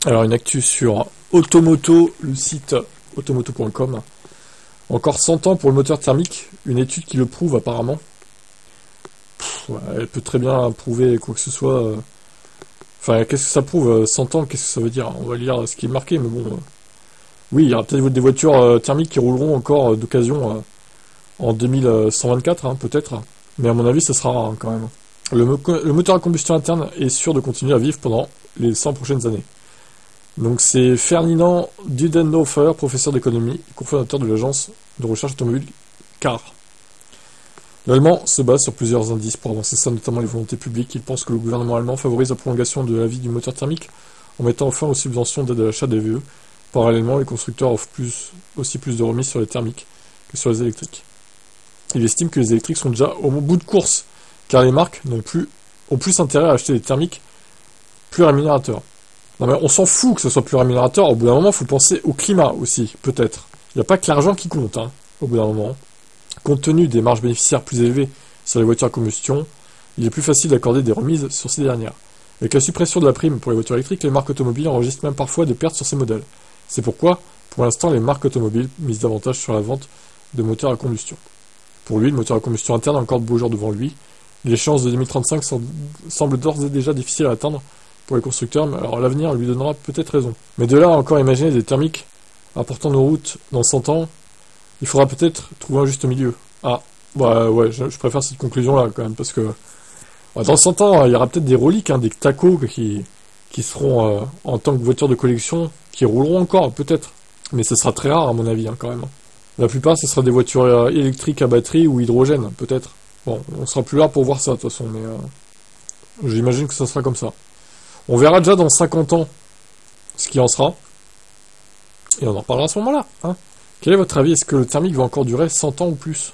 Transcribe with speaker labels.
Speaker 1: Alors une actu sur Automoto, le site automoto.com. Encore 100 ans pour le moteur thermique, une étude qui le prouve apparemment. Ouais, elle peut très bien prouver quoi que ce soit. Enfin, qu'est-ce que ça prouve 100 ans, qu'est-ce que ça veut dire? On va lire ce qui est marqué, mais bon. Oui, il y aura peut-être des voitures thermiques qui rouleront encore d'occasion en 2124, hein, peut-être. Mais à mon avis, ça sera rare hein, quand même. Le moteur à combustion interne est sûr de continuer à vivre pendant les 100 prochaines années. Donc c'est Ferdinand Dudenhofer, professeur d'économie, cofondateur de l'agence de recherche automobile CAR. L'Allemand se base sur plusieurs indices pour avancer ça, notamment les volontés publiques. Il pense que le gouvernement allemand favorise la prolongation de la vie du moteur thermique en mettant fin aux subventions d'aide à l'achat des VE. Parallèlement, les constructeurs offrent aussi plus de remises sur les thermiques que sur les électriques. Il estime que les électriques sont déjà au bout de course, car les marques ont plus intérêt à acheter des thermiques plus rémunérateurs. Non mais on s'en fout que ce soit plus rémunérateur, au bout d'un moment, il faut penser au climat aussi, peut-être. Il n'y a pas que l'argent qui compte, hein, au bout d'un moment. Compte tenu des marges bénéficiaires plus élevées sur les voitures à combustion, il est plus facile d'accorder des remises sur ces dernières. Avec la suppression de la prime pour les voitures électriques, les marques automobiles enregistrent même parfois des pertes sur ces modèles. C'est pourquoi, pour l'instant, les marques automobiles misent davantage sur la vente de moteurs à combustion. Pour lui, le moteur à combustion interne a encore de beaux jours devant lui. L'échéance de 2035 semble d'ores et déjà difficile à atteindre pour les constructeurs, mais alors l'avenir lui donnera peut-être raison. Mais de là à encore imaginer des thermiques apportant nos routes dans 100 ans, il faudra peut-être trouver un juste milieu. Ah, bah ouais, je préfère cette conclusion-là quand même, parce que dans 100 ans, il y aura peut-être des reliques, hein, des tacos qui seront en tant que voitures de collection, qui rouleront encore, peut-être. Mais ce sera très rare à mon avis, hein, quand même. La plupart, ce sera des voitures électriques à batterie ou hydrogène, peut-être. Bon, on sera plus là pour voir ça, de toute façon, mais j'imagine que ça sera comme ça. On verra déjà dans 50 ans ce qui en sera. Et on en reparlera à ce moment-là. Hein. Quel est votre avis? Est-ce que le thermique va encore durer 100 ans ou plus?